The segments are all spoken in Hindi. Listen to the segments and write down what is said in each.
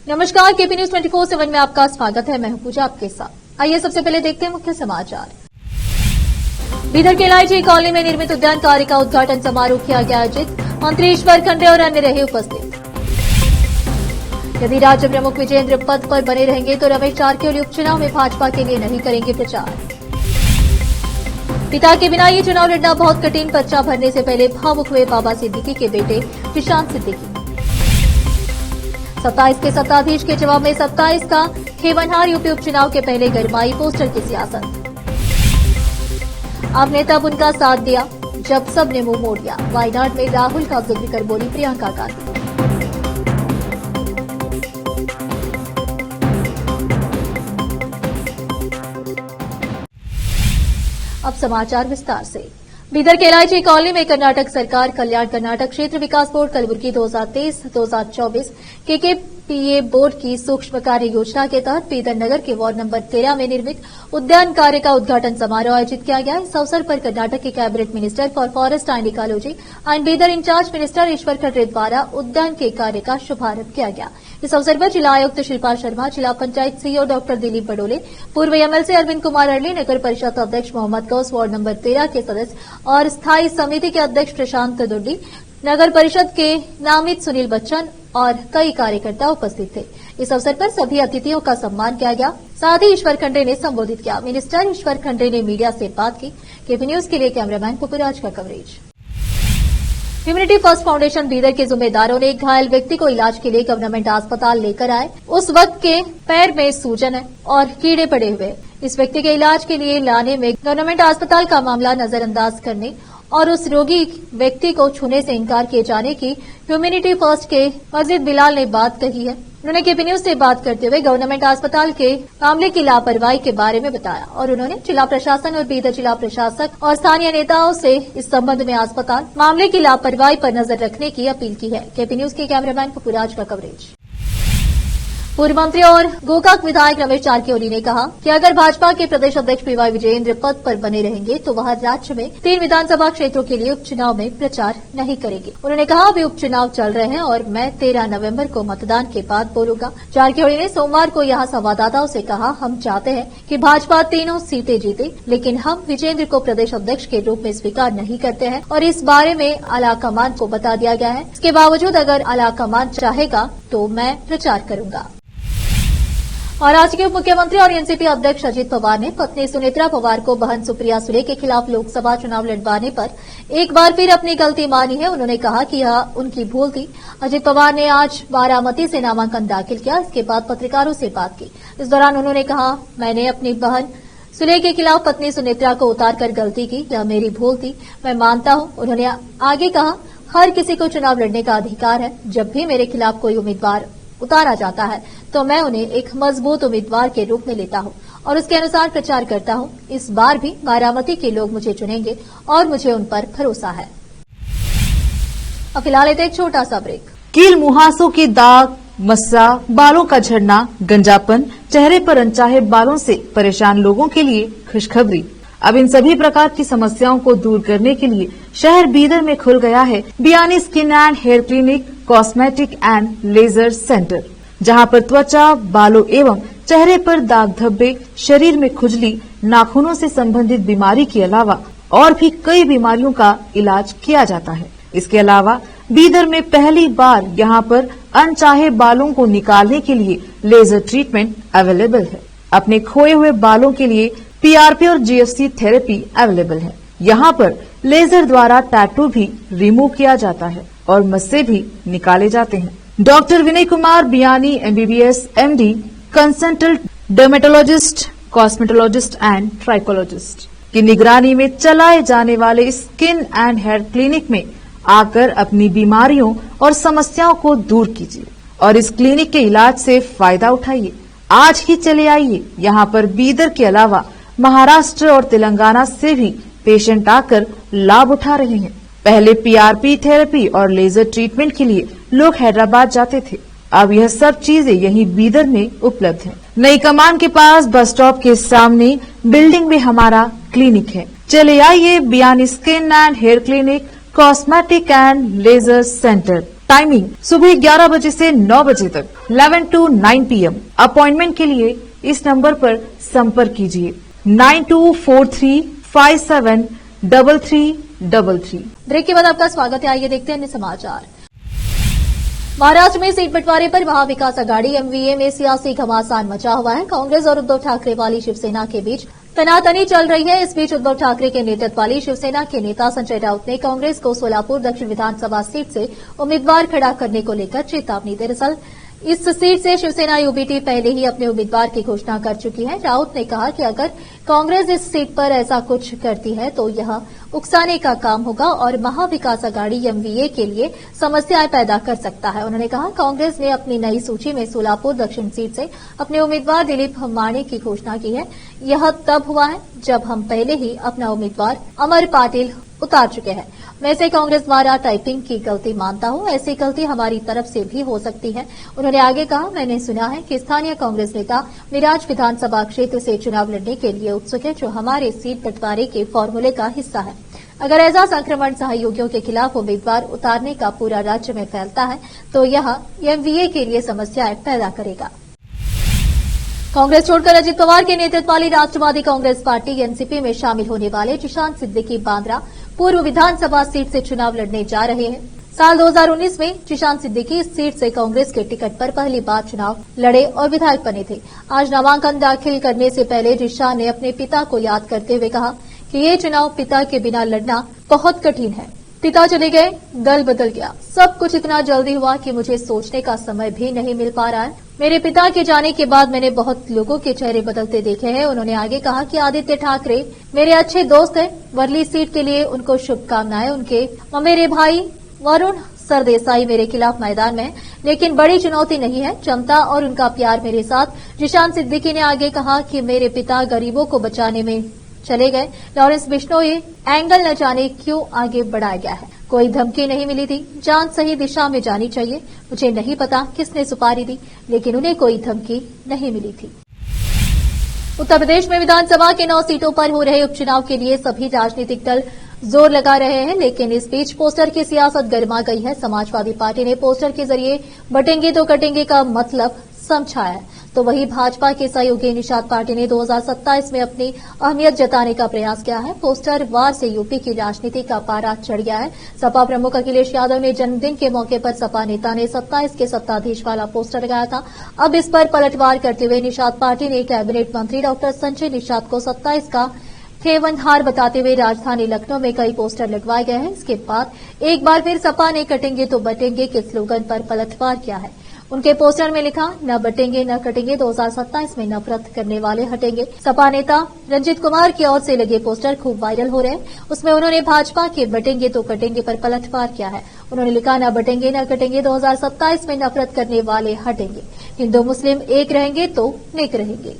नमस्कार, केपी न्यूज 24/7 में आपका स्वागत है। मैं हूं पूजा आपके साथ। आइए सबसे पहले देखते हैं मुख्य समाचार। बीदर के एलआईजी कॉलोनी में निर्मित उद्यान कार्य का उद्घाटन समारोह किया गया आयोजित। मंत्री ईश्वर खंडे और अन्य रहे उपस्थित। यदि राज्य प्रमुख विजेंद्र पद पर बने रहेंगे तो रमेश जारकिहोली उपचुनाव में भाजपा के लिए नहीं करेंगे प्रचार। पिता के बिना ये चुनाव लड़ना बहुत कठिन, पर्चा भरने से पहले भावुक हुए बाबा सिद्दीकी के बेटे प्रशांत सिद्दीकी। 27 के सत्ताधीश के जवाब में 27 का खेवनहार यूपी उपचुनाव के पहले गरमाई पोस्टर की सियासत। आपने तब उनका साथ दिया जब सबने मुंह मोड़ दिया। वायनाड में राहुल का जिक्र कर बोली प्रियंका गांधी। अब समाचार विस्तार से। बीदर के एलआईजी कॉलोनी में कर्नाटक सरकार कल्याण कर्नाटक क्षेत्र विकास बोर्ड कलबुर्गी 2023-2024 केकेपीए बोर्ड की सूक्ष्म कार्य योजना के तहत बीदर नगर के वार्ड नंबर 13 में निर्मित उद्यान कार्य का उद्घाटन समारोह आयोजित किया गया। इस अवसर पर कर्नाटक के cabinet minister for forest and ecology and Bidar incharge minister Eshwar Khande द्वारा उद्यान के कार्य का शुभारंभ किया गया। इस अवसर पर जिला आयुक्त शिल्पा शर्मा, जिला पंचायत सीईओ डॉक्टर दिलीप बडोले, पूर्व एमएलसी अरविंद कुमार अरली, नगर परिषद अध्यक्ष मोहम्मद गौस, वार्ड नंबर 13 के सदस्य और स्थायी समिति के अध्यक्ष प्रशांत दुर्डी, नगर परिषद के नामित सुनील बच्चन और कई कार्यकर्ता उपस्थित थे। इस अवसर पर सभी अतिथियों का सम्मान किया गया। साथ ही ईश्वर खंडे ने संबोधित किया। मिनिस्टर ईश्वर खंडे ने मीडिया से बात की। केपी न्यूज के लिए कैमरामैन पुपुराज का coverage. Humanity first foundation Bidar के जिम्मेदारों ने एक घायल व्यक्ति को इलाज के लिए गवर्नमेंट अस्पताल लेकर आए। उस वक्त के पैर में सूजन है और कीड़े पड़े हुए। इस व्यक्ति के इलाज के लिए लाने में गवर्नमेंट अस्पताल का मामला नजरअंदाज करने और उस रोगी व्यक्ति को छूने से इनकार किए जाने की ह्यूमैनिटी फर्स्ट के मस्जिद बिलाल ने बात कही है। उन्होंने केपी न्यूज से बात करते हुए गवर्नमेंट अस्पताल के मामले की लापरवाही के बारे में बताया और उन्होंने जिला प्रशासन और बीदर जिला प्रशासक और स्थानीय नेताओं से इस संबंध में अस्पताल मामले की लापरवाही पर नजर रखने की अपील की है। केपी न्यूज के कैमरामैन पुपुराज का कवरेज। पूर्व मंत्री और गोकाक विधायक रमेश जारकिहोली ने कहा कि अगर भाजपा के प्रदेश अध्यक्ष पीवाई विजेंद्र पद पर बने रहेंगे तो वह राज्य में 3 विधानसभा क्षेत्रों के लिए उपचुनाव में प्रचार नहीं करेंगे। उन्होंने कहा अभी उपचुनाव चल रहे हैं और मैं 13 नवंबर को मतदान के बाद बोलूंगा। जारकिहोली ने सोमवार को यहां संवाददाताओं से कहा, हम चाहते हैं कि भाजपा तीनों सीटें जीते, लेकिन हम विजेंद्र को प्रदेश अध्यक्ष के रूप में स्वीकार नहीं करते हैं और इस बारे में आलाकमान को बता दिया गया है। इसके बावजूद अगर आलाकमान चाहेगा तो मैं प्रचार करूंगा। महाराष्ट्र के उप मुख्यमंत्री और एनसीपी अध्यक्ष अजित पवार ने पत्नी सुनेत्रा पवार को बहन सुप्रिया सुले के खिलाफ लोकसभा चुनाव लड़वाने पर एक बार फिर अपनी गलती मानी है। उन्होंने कहा कि यह उनकी भूल थी। अजित पवार ने आज बारामती से नामांकन दाखिल किया। इसके बाद पत्रकारों से बात की। इस दौरान उन्होंने कहा, मैंने अपनी बहन सुले के खिलाफ पत्नी सुनेत्रा को उतारकर गलती की, यह मेरी भूल थी, मैं मानता हूं। उन्होंने आगे कहा, हर किसी को चुनाव लड़ने का अधिकार है। जब भी मेरे खिलाफ कोई उम्मीदवार उतारा जाता है तो मैं उन्हें एक मजबूत उम्मीदवार के रूप में लेता हूं और उसके अनुसार प्रचार करता हूं। इस बार भी बारामती के लोग मुझे चुनेंगे और मुझे उन पर भरोसा है। अब फिलहाल एक छोटा सा ब्रेक। कील मुहासों के दाग, मस्सा, बालों का झड़ना, गंजापन, चेहरे पर अनचाहे बालों से परेशान लोगों के लिए खुशखबरी। अब इन सभी प्रकार की समस्याओं को दूर करने के लिए शहर बीदर में खुल गया है Biyani skin and hair clinic, cosmetic and laser centre, जहां पर त्वचा, बालों एवं चेहरे पर दाग धब्बे, शरीर में खुजली, नाखूनों से संबंधित बीमारी के अलावा और भी कई बीमारियों का इलाज किया जाता है। इसके अलावा बीदर में पहली बार यहां पर अनचाहे बालों को निकालने के लिए लेजर ट्रीटमेंट अवेलेबल है। अपने खोए हुए बालों के लिए पीआरपी और जीएफसी थेरेपी अवेलेबल है। यहाँ पर लेजर द्वारा टैटू भी रिमूव किया जाता है और मस्से भी निकाले जाते हैं। Doctor Vinay Kumar Biyani MBBS MD, consultant dermatologist, cosmetologist and trichologist की निगरानी में चलाए जाने वाले स्किन एंड हेयर क्लिनिक में आकर अपनी बीमारियों और समस्याओं को दूर कीजिए और इस क्लिनिक के इलाज से फायदा उठाइए। आज ही चले आइए। यहाँ पर बीदर के अलावा महाराष्ट्र और तेलंगाना से भी पेशेंट आकर लाभ उठा रहे हैं। पहले पीआरपी थेरेपी और लेजर ट्रीटमेंट के लिए लोग हैदराबाद जाते थे। अब यह सब चीजें यहीं बीदर में उपलब्ध है। नई कमान के पास बस स्टॉप के सामने बिल्डिंग में हमारा क्लिनिक है। चले आइए Biyani skin and hair clinic, cosmetic and laser centre, timing सुबह 11 बजे से 9 बजे तक 11 to 9 PM। अपॉइंटमेंट के लिए इस नंबर पर संपर्क कीजिए 9243573333। ब्रेक के बाद आपका स्वागत है। आइए देखते हैं अन्य समाचार। महाराष्ट्र में सीट बंटवारे पर महाविकास आघाड़ी एमवीए में सियासी घमासान मचा हुआ है। कांग्रेस और उद्धव ठाकरे वाली शिवसेना के बीच तनातनी चल रही है। इस बीच उद्धव ठाकरे के नेतृत्व वाली शिवसेना के नेता संजय राउत ने कांग्रेस को सोलापुर दक्षिण विधानसभा सीट से उम्मीदवार खड़ा करने को लेकर चेतावनी। दरअसल इस सीट से शिवसेना यूबीटी पहले ही अपने उम्मीदवार की घोषणा कर चुकी है। राउत ने कहा कि अगर कांग्रेस इस सीट पर ऐसा कुछ करती है तो यह उकसाने का काम होगा और महाविकास आघाड़ी एमवीए के लिए समस्याएं पैदा कर सकता है। उन्होंने कहा कांग्रेस ने अपनी नई सूची में सोलापुर दक्षिण सीट से अपने उम्मीदवार दिलीप माणे की घोषणा की है। यह तब हुआ है जब हम पहले ही अपना उम्मीदवार अमर पाटिल उतार चुके हैं। मैं इसे कांग्रेस द्वारा टाइपिंग की गलती मानता हूं। ऐसी गलती हमारी तरफ से भी हो सकती है। उन्होंने आगे कहा मैंने सुना है कि स्थानीय कांग्रेस नेता मिराज विधानसभा क्षेत्र से चुनाव लड़ने के लिए उत्सुक है, जो हमारे सीट बंटवारे के फॉर्मूले का हिस्सा है। अगर ऐसा संक्रमण सहयोगियों के खिलाफ उम्मीदवार उतारने का पूरा राज्य में फैलता है तो यह एमवीए के लिए समस्याएं पैदा करेगा। कांग्रेस छोड़कर अजित पवार के नेतृत्व वाली राष्ट्रवादी कांग्रेस पार्टी एनसीपी में शामिल होने वाले जिशान सिद्दीकी बांद्रा पूर्व विधानसभा सीट से चुनाव लड़ने जा रहे हैं। साल 2019 में जिशान सिद्दीकी इस सीट से कांग्रेस के टिकट पर पहली बार चुनाव लड़े और विधायक बने थे। आज नामांकन दाखिल करने से पहले जिशान ने अपने पिता को याद करते हुए कहा कि ये चुनाव पिता के बिना लड़ना बहुत कठिन है। पिता चले गए, दल बदल गया, सब कुछ इतना जल्दी हुआ कि मुझे सोचने का समय भी नहीं मिल पा रहा है। मेरे पिता के जाने के बाद मैंने बहुत लोगों के चेहरे बदलते देखे हैं। उन्होंने आगे कहा कि आदित्य ठाकरे मेरे अच्छे दोस्त हैं। वर्ली सीट के लिए उनको शुभकामनाएं। उनके मेरे भाई वरुण सरदेसाई मेरे खिलाफ मैदान में है, लेकिन बड़ी चुनौती नहीं है, जनता और उनका प्यार मेरे साथ। जिशान सिद्दीकी ने आगे कहा कि मेरे पिता गरीबों को बचाने में चले गए। लॉरेंस बिश्नोई एंगल न जाने क्यों आगे बढ़ाया गया है। कोई धमकी नहीं मिली थी। जान सही दिशा में जानी चाहिए। मुझे नहीं पता किसने सुपारी दी, लेकिन उन्हें कोई धमकी नहीं मिली थी। उत्तर प्रदेश में विधानसभा के 9 सीटों पर हो रहे उपचुनाव के लिए सभी राजनीतिक दल जोर लगा रहे हैं, लेकिन इस बीच पोस्टर की सियासत गर्मा गई है। समाजवादी पार्टी ने पोस्टर के जरिए बटेंगे तो कटेंगे का मतलब समझाया है, तो वही भाजपा के सहयोगी निषाद पार्टी ने 2027 में अपनी अहमियत जताने का प्रयास किया है। पोस्टर वार से यूपी की राजनीति का पारा चढ़ गया है। सपा प्रमुख अखिलेश यादव ने जन्मदिन के मौके पर सपा नेता ने 27 के सत्ताधीश वाला पोस्टर लगाया था। अब इस पर पलटवार करते हुए निषाद पार्टी ने कैबिनेट मंत्री डॉक्टर संजय निषाद को 27 का ठेवनहार बताते हुए राजधानी लखनऊ में कई पोस्टर लगवाए गए हैं। इसके बाद एक बार फिर सपा ने कटेंगे तो बटेंगे के स्लोगन पर पलटवार किया है। उनके पोस्टर में लिखा न बटेंगे न कटेंगे, 2027 में नफरत करने वाले हटेंगे। सपा नेता रंजीत कुमार की ओर से लगे पोस्टर खूब वायरल हो रहे हैं। उसमें उन्होंने भाजपा के बटेंगे तो कटेंगे पर पलटवार किया है। उन्होंने लिखा न बटेंगे न कटेंगे, 2027 में नफरत करने वाले हटेंगे। हिंदू मुस्लिम एक रहेंगे तो नेक रहेंगे।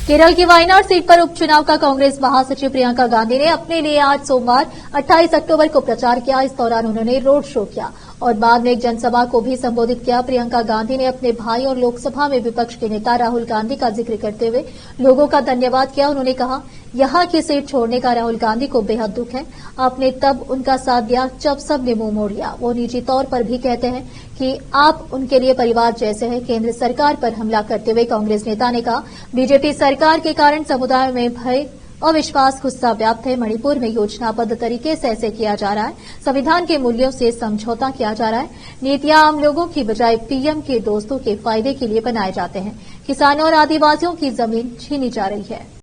केरल की वायनाड सीट पर उपचुनाव का कांग्रेस महासचिव प्रियंका गांधी ने अपने लिए आज सोमवार 28 अक्टूबर को प्रचार किया। इस दौरान उन्होंने रोड शो किया और बाद में एक जनसभा को भी संबोधित किया। प्रियंका गांधी ने अपने भाई और लोकसभा में विपक्ष के नेता राहुल गांधी का जिक्र करते हुए लोगों का धन्यवाद किया। उन्होंने कहा यहां की सीट छोड़ने का राहुल गांधी को बेहद दुख है। आपने तब उनका साथ दिया जब सबने मुंह मोड़ लिया। वो निजी तौर पर भी कहते हैं कि आप उनके लिए परिवार जैसे हैं। केंद्र सरकार पर हमला करते हुए कांग्रेस नेता ने कहा बीजेपी सरकार के कारण समुदाय में भय अविश्वास गुस्सा व्याप्त है। मणिपुर में योजनाबद्ध तरीके से ऐसे किया जा रहा है। संविधान के मूल्यों से समझौता किया जा रहा है। नीतियां आम लोगों की बजाय पीएम के दोस्तों के फायदे के लिए बनाए जाते हैं। किसानों और आदिवासियों की जमीन छीनी जा रही है।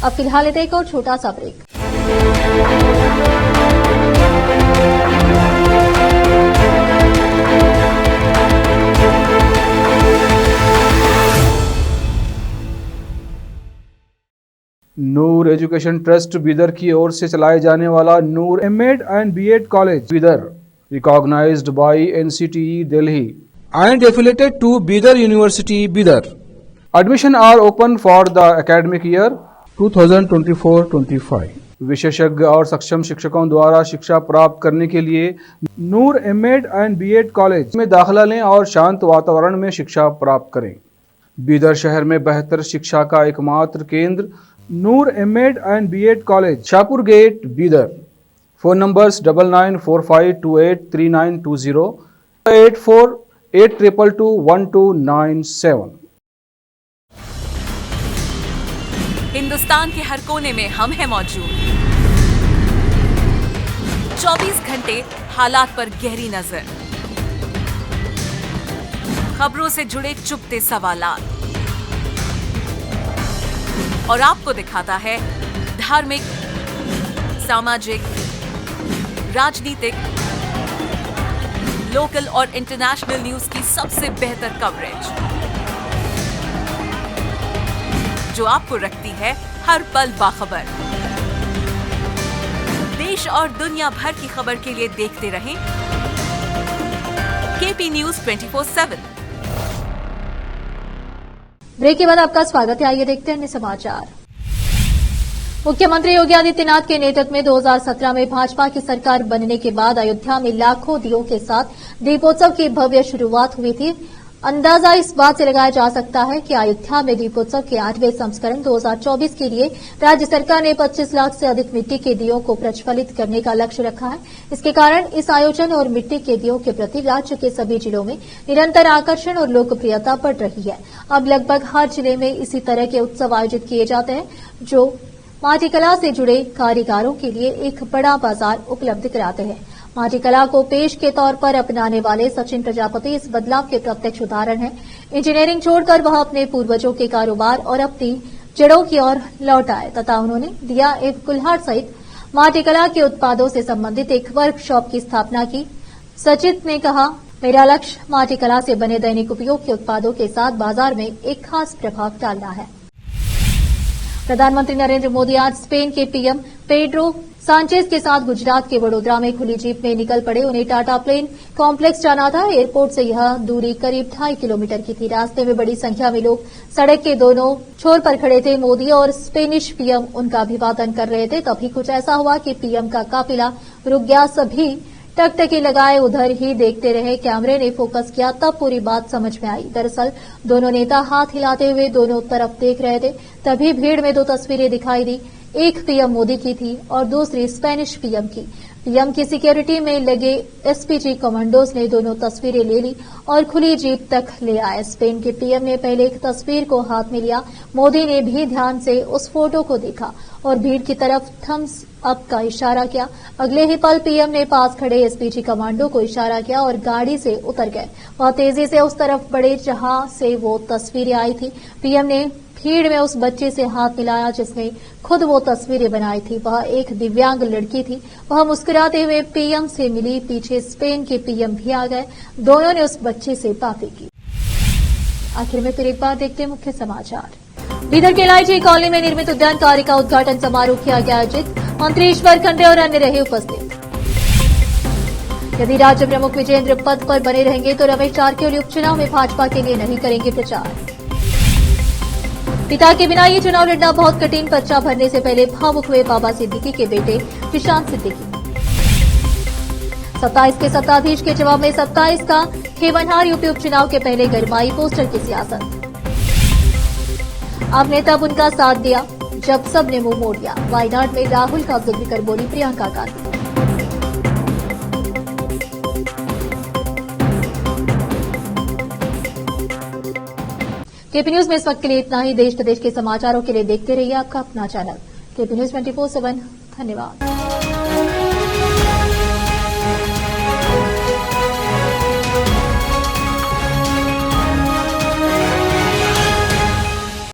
अब फिलहाल एक और छोटा सा break. Noor education trust Bidar की ओर से चलाए जाने वाला Noor MEd and BEd college Bidar, recognised by NCTE Delhi and affiliated to Bidar University, Bidar. Admission are open for the academic year 2024-25. विशेषज्ञ और सक्षम शिक्षकों द्वारा शिक्षा प्राप्त करने के लिए नूर एमएड एंड बीएड कॉलेज में दाखिला लें और शांत वातावरण में शिक्षा प्राप्त करें। बीदर शहर में बेहतर शिक्षा का एकमात्र केंद्र Noor MEd and BEd college, Shahpur gate, Bidar. Phone numbers 9945283920, 8482221297। Hindustan के हर कोने में हम हैं मौजूद। 24 घंटे हालात पर गहरी नजर, खबरों से जुड़े चुपते सवालात और आपको दिखाता है धार्मिक, सामाजिक, राजनीतिक, लोकल और इंटरनेशनल न्यूज की सबसे बेहतर कवरेज, जो आपको रखती है हर पल बाखबर। देश और दुनिया भर की खबर के लिए देखते रहें केपी न्यूज 24/7। ब्रेक के बाद आपका स्वागत है। आइए देखते हैं अन्य समाचार। मुख्यमंत्री योगी आदित्यनाथ के नेतृत्व में 2017 में भाजपा की सरकार बनने के बाद अयोध्या में लाखों दियों के साथ दीपोत्सव की भव्य शुरुआत हुई थी। अंदाजा इस बात से लगाया जा सकता है कि अयोध्या में दीपोत्सव के 8वें संस्करण 2024 के लिए राज्य सरकार ने 25 लाख से अधिक मिट्टी के दियों को प्रज्वलित करने का लक्ष्य रखा है। इसके कारण इस आयोजन और मिट्टी के दियों के प्रति राज्य के सभी जिलों में निरंतर आकर्षण और लोकप्रियता बढ़ रही है। अब लगभग हर जिले में इसी तरह के उत्सव आयोजित किए जाते हैं, जो माटी कला से जुड़े कारीगरों के लिए एक बड़ा बाजार उपलब्ध कराते हैं। माटी कला को पेश के तौर पर अपनाने वाले सचिन प्रजापति इस बदलाव के प्रत्यक्ष उदाहरण हैं। इंजीनियरिंग छोड़कर वह अपने पूर्वजों के कारोबार और अपनी जड़ों की ओर लौट आए तथा उन्होंने दिया एवं कुल्हाड़ सहित माटी कला के उत्पादों से संबंधित एक वर्कशॉप की स्थापना की। सचिन ने कहा, मेरा लक्ष्य माटी कला से बने दैनिक उपयोग के उत्पादों के साथ बाजार में एक खास प्रभाव डालना है। प्रधानमंत्री नरेंद्र मोदी आज स्पेन के पीएम पेड्रो सांचेज के साथ गुजरात के वडोदरा में खुली जीप में निकल पड़े। उन्हें टाटा प्लेन कॉम्प्लेक्स जाना था। एयरपोर्ट से यह दूरी करीब 2.5 किलोमीटर की थी। रास्ते में बड़ी संख्या में लोग सड़क के दोनों छोर पर खड़े थे। मोदी और स्पेनिश पीएम उनका अभिवादन कर रहे थे। तभी कुछ ऐसा हुआ कि पीएम का काफिला रुक गया। सभी टकटकी लगाए उधर ही देखते रहे। कैमरे ने फोकस किया, तब पूरी बात समझ में आई। दरअसल दोनों नेता हाथ हिलाते हुए दोनों तरफ देख रहे थे। तभी भीड़ में 2 तस्वीरें दिखाई दी। एक पीएम मोदी की थी और दूसरी स्पेनिश पीएम की। पीएम की सिक्योरिटी में लगे एसपीजी कमांडोज ने दोनों तस्वीरें ले ली और खुली जीप तक ले आए। स्पेन के पीएम ने पहले एक तस्वीर को हाथ में लिया। मोदी ने भी ध्यान से उस फोटो को देखा और भीड़ की तरफ थम्स अप का इशारा किया। अगले ही पल पीएम ने पास खड़े एसपीजी कमांडो को इशारा किया और गाड़ी से उतर गए। वह तेजी से उस तरफ बढ़े जहां से वो तस्वीरें आई थी। पीएम ने भीड़ में उस बच्चे से हाथ मिलाया जिसने खुद वो तस्वीरें बनाई थी। वह एक दिव्यांग लड़की थी। वह मुस्कुराते हुए पीएम से मिली। पीछे स्पेन के पीएम भी आ गए। दोनों ने उस बच्चे से बातें की। आखिर में फिर एक बार देखते हैं मुख्य समाचार। बीदर के एलआईजी कॉलोनी में निर्मित उद्यान कार्य का उद्घाटन समारोह किया गया आयोजित। मंत्री ईश्वर खंडे और अन्य रहे उपस्थित। यदि राज्य प्रमुख विजेंद्र पद पर बने रहेंगे तो रमेश जारकिहोली उपचुनाव में भाजपा के लिए नहीं करेंगे प्रचार। पिता के बिना ये चुनाव लड़ना बहुत कठिन, पर्चा भरने से पहले भावुक हुए बाबा सिद्दीकी के बेटे प्रशांत सिद्दीकी। 27 के सत्ताधीश के जवाब में 27 का खेवनहार यूपी उपचुनाव के पहले गरमाई पोस्टर की सियासत। अब ने तब उनका साथ दिया जब सब ने मुंह मोड़ लिया। वायनाड में राहुल का जिक्र कर बोली प्रियंका गांधी। केपी न्यूज में इस वक्त के लिए इतना ही। देश प्रदेश के समाचारों के लिए देखते रहिए आपका अपना चैनल केपी न्यूज 24/7। धन्यवाद।